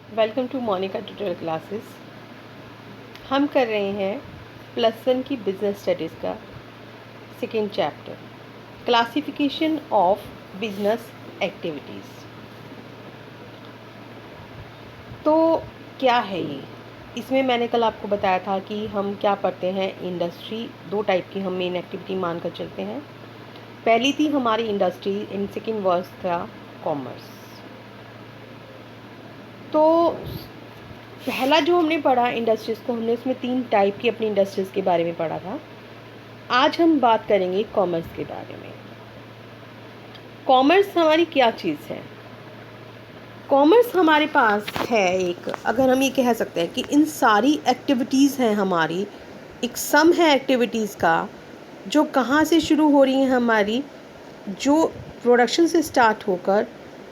Welcome to Monika tutorial classes. हम कर रहे हैं +1 की बिजनेस स्टडीज़ का second chapter, classification of business activities. तो क्या है ये? इसमें मैंने कल आपको बताया था कि हम क्या पढ़ते हैं। इंडस्ट्री दो टाइप की हम मेन एक्टिविटी मानकर चलते हैं। पहली थी हमारी इंडस्ट्री एंड सेकेंड वर्ड था कॉमर्स। तो पहला जो हमने पढ़ा इंडस्ट्रीज़ को, हमने उसमें 3 टाइप की अपनी इंडस्ट्रीज़ के बारे में पढ़ा था। आज हम बात करेंगे कॉमर्स के बारे में। कॉमर्स हमारी क्या चीज़ है? कॉमर्स हमारे पास है एक, अगर हम ये कह सकते हैं कि इन सारी एक्टिविटीज़ हैं हमारी, एक सम है एक्टिविटीज़ का, जो कहाँ से शुरू हो रही हैं हमारी, जो प्रोडक्शन से स्टार्ट होकर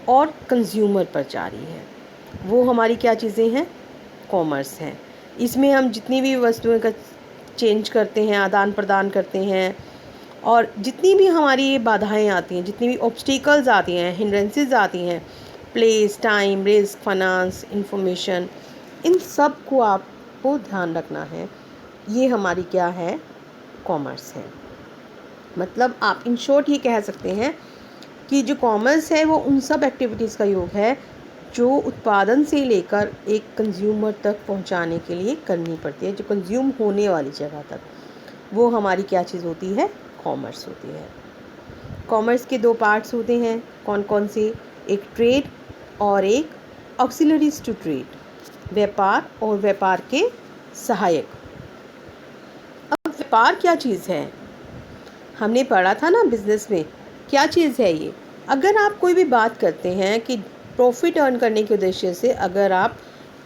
और कंज्यूमर पर जा रही है, वो हमारी क्या चीज़ें हैं? कॉमर्स हैं। इसमें हम जितनी भी वस्तुएं का चेंज करते हैं, आदान प्रदान करते हैं, और जितनी भी हमारी ये बाधाएं आती हैं, जितनी भी ऑब्स्टिकल्स आती हैं, हिंड्रेंसेस आती हैं, place, time, risk, finance, information, इन सब को आपको ध्यान रखना है। ये हमारी क्या है? कॉमर्स है। मतलब आप इन शॉर्ट ये कह सकते हैं कि जो कॉमर्स है वो उन सब एक्टिविटीज़ का योग है जो उत्पादन से लेकर एक कंज्यूमर तक पहुंचाने के लिए करनी पड़ती है, जो कंज्यूम होने वाली जगह तक, वो हमारी क्या चीज़ होती है? कॉमर्स होती है। कॉमर्स के 2 पार्ट्स होते हैं, कौन कौन से? एक ट्रेड और एक ऑक्सिलरीज टू ट्रेड, व्यापार और व्यापार के सहायक। अब व्यापार क्या चीज़ है? हमने पढ़ा था ना बिजनेस में, क्या चीज़ है ये? अगर आप कोई भी बात करते हैं कि प्रॉफिट अर्न करने के उद्देश्य से अगर आप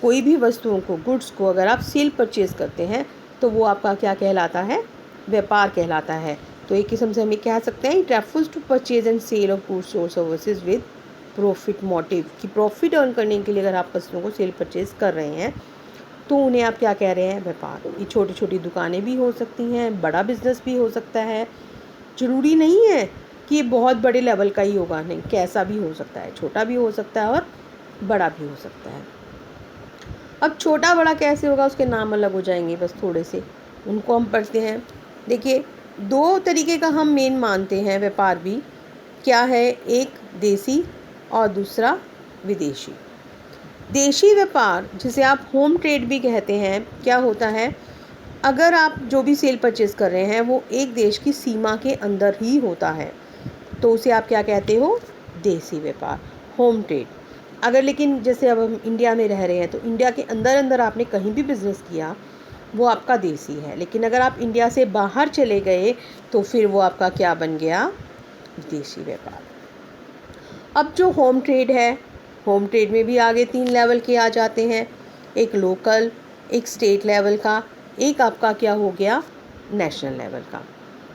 कोई भी वस्तुओं को, गुड्स को अगर आप सेल परचेज़ करते हैं, तो वो आपका क्या कहलाता है? व्यापार कहलाता है। तो एक किस्म से हम ये कह सकते हैं, it refers to purchase and sale of goods और सर्विसेज विद प्रॉफिट मोटिव, कि प्रॉफिट अर्न करने के लिए अगर आप वस्तुओं को सेल परचेज़ कर रहे हैं तो उन्हें आप क्या कह रहे हैं? व्यापार। ये छोटी छोटी दुकानें भी हो सकती हैं, बड़ा बिजनेस भी हो सकता है, ज़रूरी नहीं है कि ये बहुत बड़े लेवल का ही होगा, नहीं, कैसा भी हो सकता है, छोटा भी हो सकता है और बड़ा भी हो सकता है। अब छोटा बड़ा कैसे होगा, उसके नाम अलग हो जाएंगे बस थोड़े से, उनको हम पढ़ते हैं। देखिए, 2 तरीके का हम मेन मानते हैं व्यापार भी। क्या है? एक देसी और दूसरा विदेशी। देशी व्यापार, जिसे आप होम ट्रेड भी कहते हैं, क्या होता है? अगर आप जो भी सेल परचेज़ कर रहे हैं वो एक देश की सीमा के अंदर ही होता है, तो उसे आप क्या कहते हो? देसी व्यापार, होम ट्रेड। अगर लेकिन जैसे अब हम इंडिया में रह रहे हैं, तो इंडिया के अंदर अंदर आपने कहीं भी बिज़नेस किया, वो आपका देसी है। लेकिन अगर आप इंडिया से बाहर चले गए तो फिर वो आपका क्या बन गया? विदेशी व्यापार। अब जो होम ट्रेड है, होम ट्रेड में भी आगे 3 लेवल के आ जाते हैं, एक लोकल, एक स्टेट लेवल का, एक आपका क्या हो गया? नेशनल लेवल का।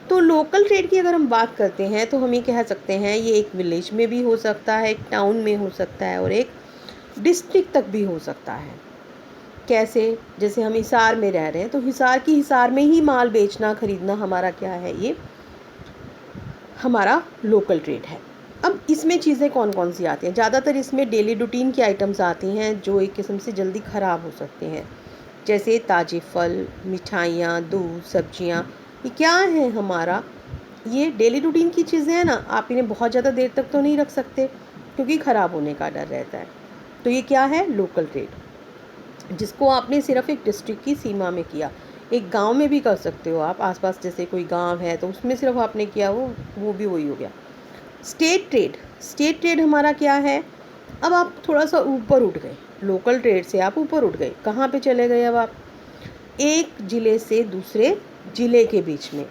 तो लोकल ट्रेड की अगर हम बात करते हैं तो हम ये कह सकते हैं ये एक विलेज में भी हो सकता है, एक टाउन में हो सकता है और एक डिस्ट्रिक्ट तक भी हो सकता है। कैसे? जैसे हम हिसार में रह रहे हैं तो हिसार की हिसार में ही माल बेचना खरीदना हमारा क्या है? ये हमारा लोकल ट्रेड है। अब इसमें चीज़ें कौन कौन सी आती हैं? ज़्यादातर इसमें डेली रूटीन की आइटम्स आती हैं जो एक किस्म से जल्दी ख़राब हो सकते हैं, जैसे ताज़े फल, मिठाइयाँ, दूध, सब्जियाँ। ये क्या है हमारा? ये डेली रूटीन की चीज़ें हैं ना, आप इन्हें बहुत ज़्यादा देर तक तो नहीं रख सकते क्योंकि ख़राब होने का डर रहता है। तो ये क्या है? लोकल ट्रेड, जिसको आपने सिर्फ एक डिस्ट्रिक्ट की सीमा में किया। एक गांव में भी कर सकते हो आप, आसपास जैसे कोई गांव है तो उसमें सिर्फ आपने किया, वो भी वही हो गया। स्टेट ट्रेड, स्टेट ट्रेड हमारा क्या है? अब आप थोड़ा सा ऊपर उठ गए, लोकल ट्रेड से आप ऊपर उठ गए, कहाँ पे चले गए? अब आप एक ज़िले से दूसरे ज़िले के बीच में,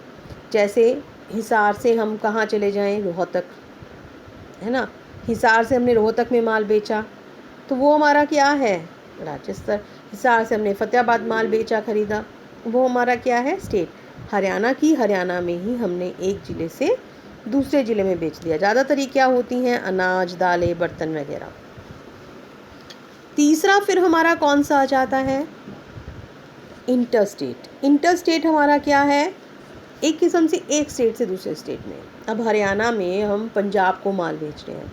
जैसे हिसार से हम कहाँ चले जाएं? रोहतक, है ना? हिसार से हमने रोहतक में माल बेचा तो वो हमारा क्या है? राजस्थान। हिसार से हमने फतेहाबाद माल बेचा, खरीदा, वो हमारा क्या है? स्टेट। हरियाणा की, हरियाणा में ही हमने एक ज़िले से दूसरे ज़िले में बेच दिया। ज़्यादातर ये क्या होती हैं? अनाज, दालें, बर्तन वगैरह। तीसरा फिर हमारा कौन सा आ जाता है? इंटरस्टेट। इंटरस्टेट हमारा क्या है? एक किस्म से एक स्टेट से दूसरे स्टेट में। अब हरियाणा में हम पंजाब को माल बेच रहे हैं,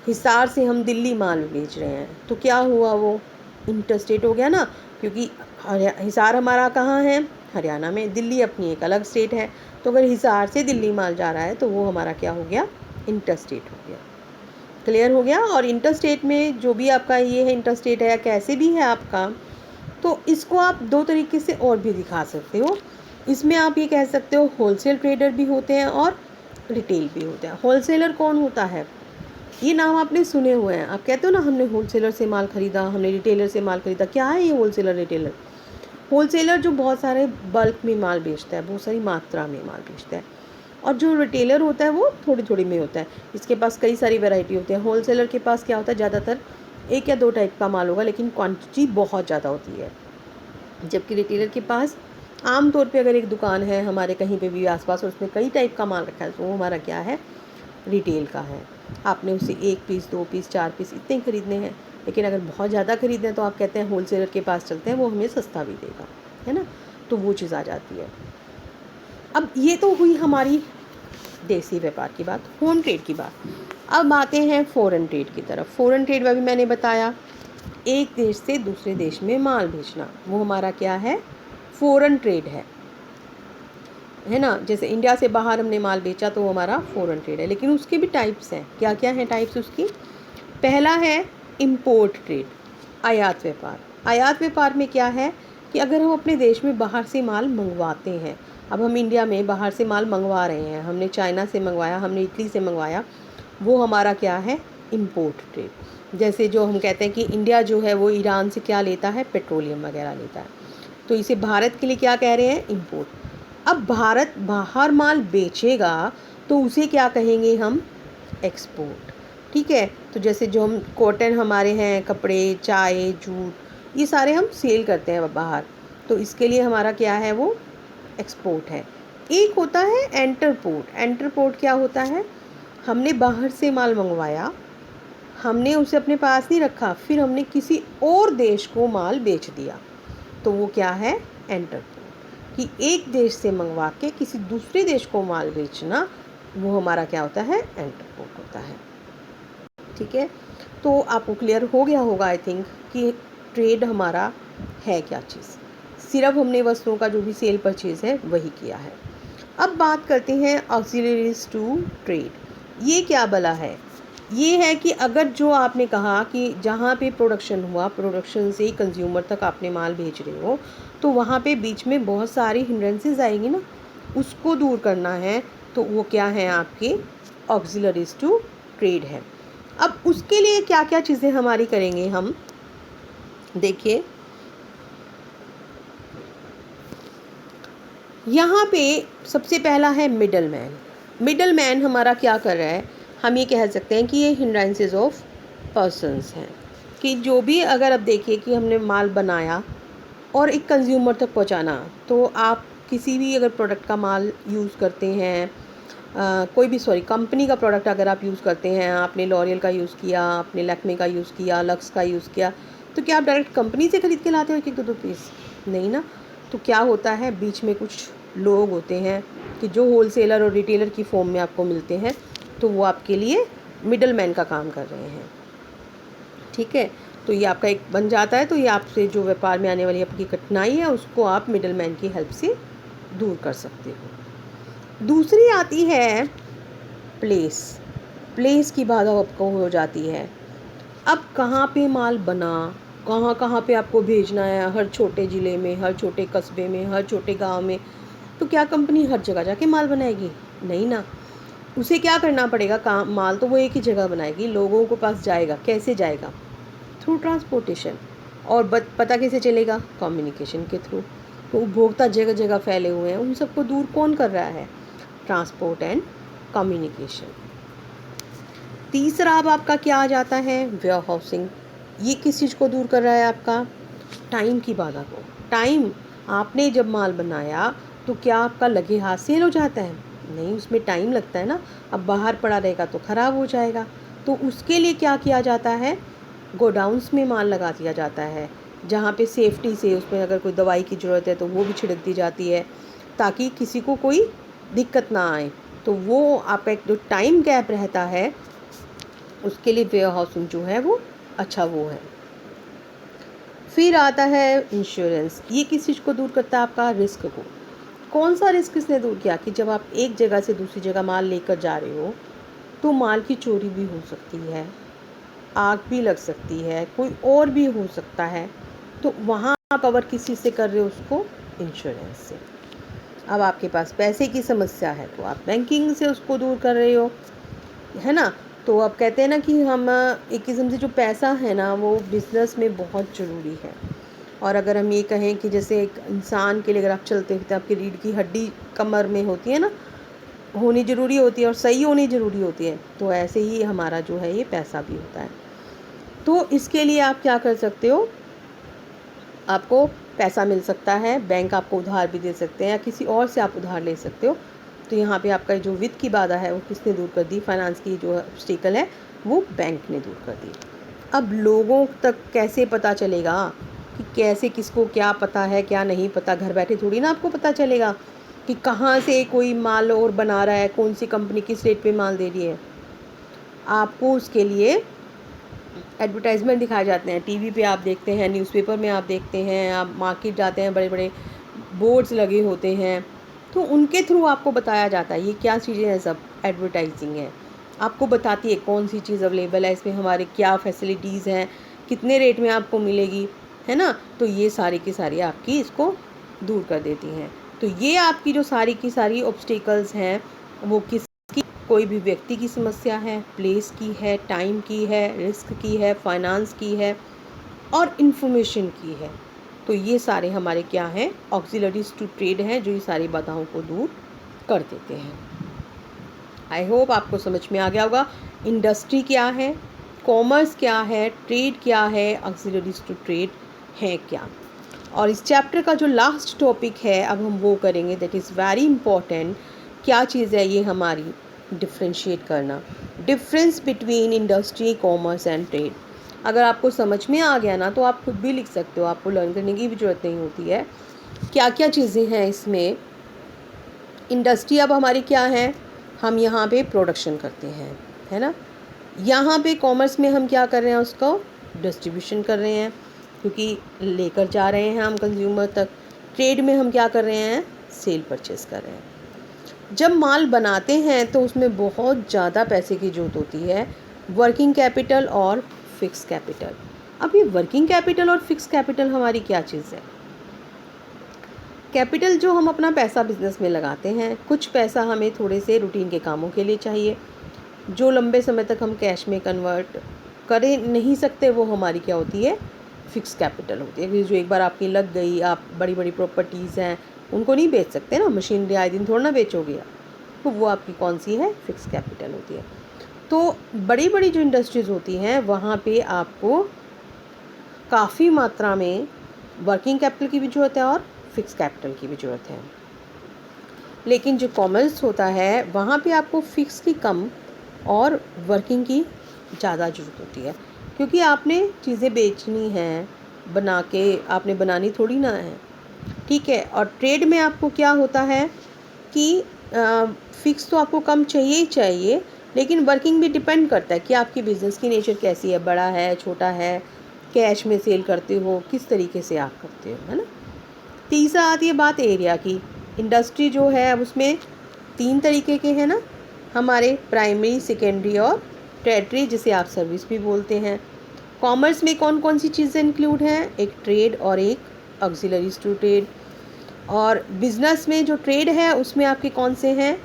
हिसार से हम दिल्ली माल बेच रहे हैं, तो क्या हुआ? वो इंटरस्टेट हो गया ना, क्योंकि हिसार हमारा कहाँ है, हरियाणा में, दिल्ली अपनी एक अलग स्टेट है। तो अगर हिसार से दिल्ली माल जा रहा है तो वो हमारा क्या हो गया, इंटरस्टेट हो गया। क्लियर हो गया। और इंटरस्टेट में जो भी आपका ये है इंटरस्टेट है या कैसे भी है आपका, तो इसको आप दो तरीके से और भी दिखा सकते हो। इसमें आप ये कह सकते हो होलसेल ट्रेडर भी होते हैं और रिटेल भी होते हैं। होलसेलर कौन होता है, ये नाम आपने सुने हुए हैं। आप कहते हो ना हमने होलसेलर से माल ख़रीदा, हमने रिटेलर से माल ख़रीदा। क्या है ये होलसेलर रिटेलर? होलसेलर जो बहुत सारे बल्क में माल बेचता है, बहुत सारी मात्रा में माल बेचता है। और जो रिटेलर होता है वो थोड़ी थोड़ी में होता है, इसके पास कई सारी वैरायटी होती है। होलसेलर के पास क्या होता है, ज़्यादातर एक या दो टाइप का माल होगा, लेकिन क्वांटिटी बहुत ज़्यादा होती है। जबकि रिटेलर के पास आम तौर पे अगर एक दुकान है हमारे कहीं पे भी आसपास और उसमें कई टाइप का माल रखा है, तो वो हमारा क्या है, रिटेल का है। आपने उससे 1 पीस 2 पीस 4 पीस इतने ही खरीदने हैं। लेकिन अगर बहुत ज़्यादा खरीदने हैं तो आप कहते हैं होलसेलर के पास चलते हैं, वो हमें सस्ता भी देगा, है ना। तो वो चीज़ आ जाती है। अब ये तो हुई हमारी देसी व्यापार की बात, होम ट्रेड की बात। अब आते हैं फ़ॉरेन ट्रेड की तरफ। फ़ॉरेन ट्रेड में भी मैंने बताया, एक देश से दूसरे देश में माल भेजना, वो हमारा क्या है, फ़ॉरेन ट्रेड है ना। जैसे इंडिया से बाहर हमने माल बेचा तो वो हमारा फ़ॉरेन ट्रेड है। लेकिन उसके भी टाइप्स हैं। क्या क्या हैं टाइप्स उसकी? पहला है इम्पोर्ट ट्रेड, आयात व्यापार। आयात व्यापार में क्या है कि अगर हम अपने देश में बाहर से माल मंगवाते हैं, अब हम इंडिया में बाहर से माल मंगवा रहे हैं, हमने चाइना से मंगवाया, हमने इटली से मंगवाया, वो हमारा क्या है, इम्पोर्ट ट्रेड। जैसे जो हम कहते हैं कि इंडिया जो है वो ईरान से क्या लेता है, पेट्रोलियम वगैरह लेता है, तो इसे भारत के लिए क्या कह रहे हैं, इम्पोर्ट। अब भारत बाहर माल बेचेगा तो उसे क्या कहेंगे हम, एक्सपोर्ट। ठीक है। तो जैसे जो हम कॉटन हमारे हैं, कपड़े, चाय, जूट, ये सारे हम सेल करते हैं बाहर, तो इसके लिए हमारा क्या है, वो एक्सपोर्ट है। एक होता है एंटरपोर्ट। एंटरपोर्ट क्या होता है, हमने बाहर से माल मंगवाया, हमने उसे अपने पास नहीं रखा, फिर हमने किसी और देश को माल बेच दिया, तो वो क्या है, एंटरपोर्ट। कि एक देश से मंगवा के किसी दूसरे देश को माल बेचना, वो हमारा क्या होता है, एंटरपोर्ट होता है। ठीक है। तो आपको क्लियर हो गया होगा आई थिंक कि ट्रेड हमारा है क्या चीज़। सिर्फ हमने वस्तुओं का जो भी सेल परचेज़ है वही किया है। अब बात करते हैं ऑक्सिलरीज टू ट्रेड। ये क्या भला है? ये है कि अगर जो आपने कहा कि जहाँ पे प्रोडक्शन हुआ, प्रोडक्शन से कंज्यूमर तक आपने माल भेज रहे हो, तो वहाँ पे बीच में बहुत सारी हिंड्रेंसेस आएंगी ना, उसको दूर करना है। तो वो क्या है, आपके ऑक्सिलरीज टू ट्रेड है। अब उसके लिए क्या क्या चीज़ें हमारी करेंगे हम, देखिए यहाँ पे सबसे पहला है मिडल मैन। मिडल मैन हमारा क्या कर रहा है, हम ये कह सकते हैं कि ये हिंड्रेंसेस ऑफ पर्सन्स हैं। कि जो भी, अगर अब देखिए कि हमने माल बनाया और एक कंज्यूमर तक पहुँचाना, तो आप किसी भी अगर प्रोडक्ट का माल यूज़ करते हैं, कोई भी कंपनी का प्रोडक्ट अगर आप यूज़ करते हैं, आपने लॉरियल का यूज़ किया, आपने लैक्मे का यूज़ किया, लक्स का यूज़ किया, तो क्या आप डायरेक्ट कंपनी से ख़रीद के लाते हो एक एक दो दो पीस? नहीं ना। तो क्या होता है, बीच में कुछ लोग होते हैं कि जो होलसेलर और रिटेलर की फॉर्म में आपको मिलते हैं, तो वो आपके लिए मिडल मैन का काम कर रहे हैं। ठीक है। तो ये आपका एक बन जाता है। तो ये आपसे जो व्यापार में आने वाली आपकी कठिनाई है, उसको आप मिडल मैन की हेल्प से दूर कर सकते हो। दूसरी आती है प्लेस। प्लेस की बात आपको हो जाती है। अब कहाँ पे माल बना, कहाँ कहाँ पे आपको भेजना है, हर छोटे ज़िले में, हर छोटे कस्बे में, हर छोटे गांव में, तो क्या कंपनी हर जगह जाके माल बनाएगी? नहीं ना। उसे क्या करना पड़ेगा, काम माल तो वो एक ही जगह बनाएगी, लोगों के पास जाएगा, कैसे जाएगा, थ्रू ट्रांसपोर्टेशन। और पता कैसे चलेगा, कम्युनिकेशन के थ्रू। तो उपभोक्ता जगह जगह फैले हुए हैं, उन सबको दूर कौन कर रहा है, ट्रांसपोर्ट एंड कम्युनिकेशन। तीसरा अब आपका क्या आ जाता है, वेयर हाउसिंग। ये किस चीज़ को दूर कर रहा है, आपका टाइम की बाधा को। टाइम, आपने जब माल बनाया तो क्या आपका लगे हाथ सेल हो जाता है? नहीं, उसमें टाइम लगता है ना। अब बाहर पड़ा रहेगा तो ख़राब हो जाएगा। तो उसके लिए क्या किया जाता है, गोडाउंस में माल लगा दिया जाता है, जहाँ पे सेफ्टी से उसमें अगर कोई दवाई की ज़रूरत है तो वो भी छिड़क दी जाती है, ताकि किसी को कोई दिक्कत ना आए। तो वो आपका एक जो टाइम गैप रहता है, उसके लिए वेयर हाउसिंग जो है वो अच्छा वो है। फिर आता है इंश्योरेंस। ये किस चीज़ को दूर करता है? आपका रिस्क को। कौन सा रिस्क इसने दूर किया कि जब आप एक जगह से दूसरी जगह माल लेकर जा रहे हो तो माल की चोरी भी हो सकती है, आग भी लग सकती है, कोई और भी हो सकता है, तो वहाँ आप कवर किस चीज़ से कर रहे हो? उसको इंश्योरेंस से। अब आपके पास पैसे की समस्या है तो आप बैंकिंग से उसको दूर कर रहे हो, है ना। तो अब कहते हैं ना कि हम एक किस्म से जो पैसा है ना वो बिज़नेस में बहुत ज़रूरी है। और अगर हम ये कहें कि जैसे एक इंसान के लिए अगर आप चलते फिरते आपकी रीढ़ की हड्डी कमर में होती है ना, होनी ज़रूरी होती है और सही होनी ज़रूरी होती है, तो ऐसे ही हमारा जो है ये पैसा भी होता है। तो इसके लिए आप क्या कर सकते हो? आपको पैसा मिल सकता है, बैंक आपको उधार भी दे सकते हैं या किसी और से आप उधार ले सकते हो। तो यहाँ पे आपका जो वित्त की बाधा है वो किसने दूर कर दी? फाइनेंस की जो ऑब्स्टेकल है वो बैंक ने दूर कर दी। अब लोगों तक कैसे पता चलेगा कि कैसे किसको क्या पता है क्या नहीं पता? घर बैठे थोड़ी ना आपको पता चलेगा कि कहाँ से कोई माल और बना रहा है, कौन सी कंपनी किस रेट पे माल दे रही है। आपको उसके लिए एडवर्टाइजमेंट दिखाए जाते हैं, टीवी पे आप देखते हैं, न्यूज़पेपर में आप देखते हैं, आप मार्केट जाते हैं, बड़े बड़े बोर्ड्स लगे होते हैं, तो उनके थ्रू आपको बताया जाता है। ये क्या चीज़ें हैं? सब एडवर्टाइजिंग है। आपको बताती है कौन सी चीज़ अवेलेबल है, इसमें हमारे क्या फैसिलिटीज़ हैं, कितने रेट में आपको मिलेगी, है ना। तो ये सारी की सारी आपकी इसको दूर कर देती हैं। तो ये आपकी जो सारी की सारी ऑब्स्टेकल्स हैं वो किस कोई भी व्यक्ति की समस्या है, प्लेस की है, टाइम की है, रिस्क की है, फाइनेंस की है और इन्फॉर्मेशन की है। तो ये सारे हमारे क्या हैं? ऑक्सिलरीज टू ट्रेड हैं, जो ये सारी बाधाओं को दूर कर देते हैं। आई होप आपको समझ में आ गया होगा इंडस्ट्री क्या है, कॉमर्स क्या है, ट्रेड क्या है, ऑक्सिलरीज टू ट्रेड है क्या। और इस चैप्टर का जो लास्ट टॉपिक है अब हम वो करेंगे, दैट इज़ वेरी इंपॉर्टेंट। क्या चीज़ है ये? हमारी डिफ्रेंशिएट करना, difference between industry, commerce and trade. अगर आपको समझ में आ गया ना तो आप खुद भी लिख सकते हो, आपको लर्न करने की भी ज़रूरत नहीं होती है। क्या क्या चीज़ें हैं इसमें? इंडस्ट्री अब हमारी क्या है? हम यहाँ पे प्रोडक्शन करते हैं, है ना। यहाँ पे कॉमर्स में हम क्या कर रहे हैं? उसको डिस्ट्रीब्यूशन कर रहे हैं, क्योंकि लेकर जा रहे हैं हम कंज्यूमर तक। ट्रेड में हम क्या कर रहे हैं? सेल परचेज़ कर रहे हैं। जब माल बनाते हैं तो उसमें बहुत ज़्यादा पैसे की ज़रूरत होती है, वर्किंग कैपिटल और फिक्स कैपिटल। अब ये वर्किंग कैपिटल और फिक्स कैपिटल हमारी क्या चीज़ है? कैपिटल जो हम अपना पैसा बिजनेस में लगाते हैं, कुछ पैसा हमें थोड़े से रूटीन के कामों के लिए चाहिए, जो लंबे समय तक हम कैश में कन्वर्ट कर नहीं सकते, वो हमारी क्या होती है? फिक्स कैपिटल होती है। जो एक बार आपकी लग गई, आप बड़ी बड़ी प्रॉपर्टीज़ हैं उनको नहीं बेच सकते ना, मशीनरी आए दिन थोड़ा ना बेचोगे आप, तो वो आपकी कौन सी है? फिक्स कैपिटल होती है। तो बड़ी बड़ी जो इंडस्ट्रीज़ होती हैं वहाँ पे आपको काफ़ी मात्रा में वर्किंग कैपिटल की भी ज़रूरत है और फिक्स कैपिटल की भी ज़रूरत है। लेकिन जो कॉमर्स होता है वहाँ पे आपको फिक्स की कम और वर्किंग की ज़्यादा ज़रूरत होती है, क्योंकि आपने चीज़ें बेचनी हैं, बना के आपने बनानी थोड़ी ना है, ठीक है। और ट्रेड में आपको क्या होता है कि फ़िक्स तो आपको कम चाहिए ही चाहिए, लेकिन वर्किंग भी डिपेंड करता है कि आपकी बिज़नेस की नेचर कैसी है, बड़ा है, छोटा है, कैश में सेल करते हो, किस तरीके से आप करते हो, है ना। तीसरा आती है बात एरिया की। इंडस्ट्री जो है अब उसमें 3 तरीके के हैं ना हमारे, प्राइमरी, सेकेंडरी और टर्टियरी, जिसे आप सर्विस भी बोलते हैं। कॉमर्स में कौन कौन सी चीज़ें इंक्लूड हैं? एक ट्रेड और एक ऑक्सिलरीज टू ट्रेड। और बिजनेस में जो ट्रेड है उसमें आपके कौन से हैं?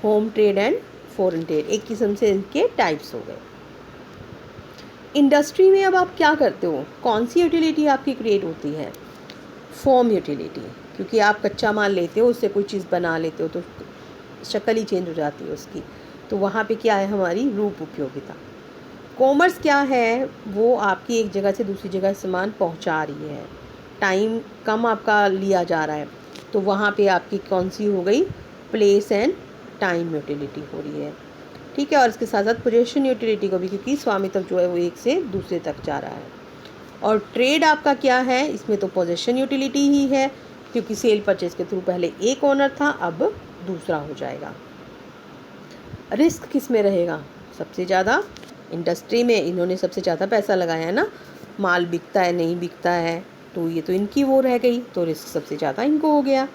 Home trade and foreign trade, एक किस्म से इनके टाइप्स हो गए। इंडस्ट्री में अब आप क्या करते हो? कौन सी यूटिलिटी आपकी क्रिएट होती है? फॉर्म यूटिलिटी, क्योंकि आप कच्चा माल लेते हो, उससे कोई चीज़ बना लेते हो तो शक्ल ही चेंज हो जाती है उसकी, तो वहाँ पे क्या है? हमारी रूप उपयोगिता। कॉमर्स क्या है? वो आपकी एक जगह से दूसरी जगह सामान पहुँचा रही है, टाइम कम आपका लिया जा रहा है, तो वहाँ पे आपकी कौन सी हो गई? प्लेस एंड टाइम यूटिलिटी हो रही है, ठीक है। और इसके साथ साथ पोजीशन यूटिलिटी को भी, क्योंकि स्वामित्व जो है वो एक से दूसरे तक जा रहा है। और ट्रेड आपका क्या है? इसमें तो पोजीशन यूटिलिटी ही है, क्योंकि सेल परचेज के थ्रू पहले एक ओनर था, अब दूसरा हो जाएगा। रिस्क किस में रहेगा? सबसे ज़्यादा इंडस्ट्री में, इन्होंने सबसे ज़्यादा पैसा लगाया है ना, माल बिकता है नहीं बिकता है, तो ये तो इनकी वो रह गई, तो रिस्क सबसे ज़्यादा इनको हो गया।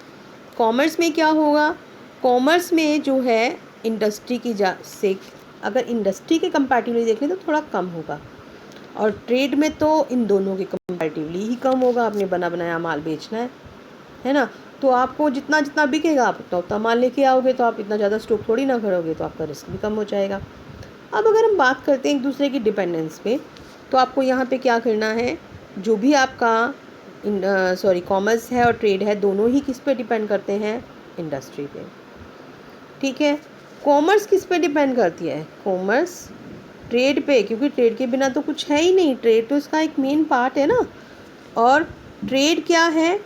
कॉमर्स में क्या होगा, कॉमर्स में जो है इंडस्ट्री की से अगर इंडस्ट्री के कंपैरेटिवली देख लें तो थोड़ा कम होगा, और ट्रेड में तो इन दोनों के कंपैरेटिवली ही कम होगा। आपने बना बनाया माल बेचना है ना, तो आपको जितना जितना बिकेगा आप उतना उतना माल लेके आओगे, तो आप इतना ज़्यादा स्टॉक थोड़ी ना करोगे, तो आपका रिस्क भी कम हो जाएगा। अब अगर हम बात करते हैं एक दूसरे की डिपेंडेंस पे, तो आपको यहाँ पे क्या करना है, जो भी आपका कॉमर्स है और ट्रेड है, दोनों ही किस पे डिपेंड करते हैं, इंडस्ट्री पे। ठीक है, कॉमर्स किस पे डिपेंड करती है, कॉमर्स ट्रेड पे, क्योंकि ट्रेड के बिना तो कुछ है ही नहीं, ट्रेड तो इसका एक मेन पार्ट है ना। और ट्रेड क्या है,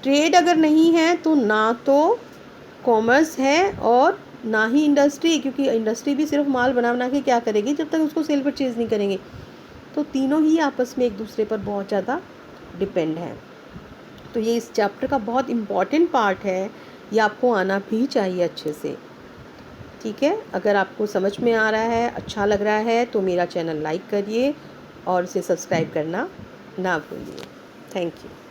ट्रेड अगर नहीं है तो ना तो कॉमर्स है और ना ही इंडस्ट्री, क्योंकि इंडस्ट्री भी सिर्फ माल बना बना के क्या करेगी जब तक उसको सेल परचेज़ नहीं करेंगे। तो तीनों ही आपस में एक दूसरे पर बहुत ज़्यादा डिपेंड है। तो ये इस चैप्टर का बहुत इम्पॉर्टेंट पार्ट है, ये आपको आना भी चाहिए अच्छे से। ठीक है, अगर आपको समझ में आ रहा है, अच्छा लग रहा है, तो मेरा चैनल लाइक करिए और इसे सब्सक्राइब करना ना भूलिए। Thank you.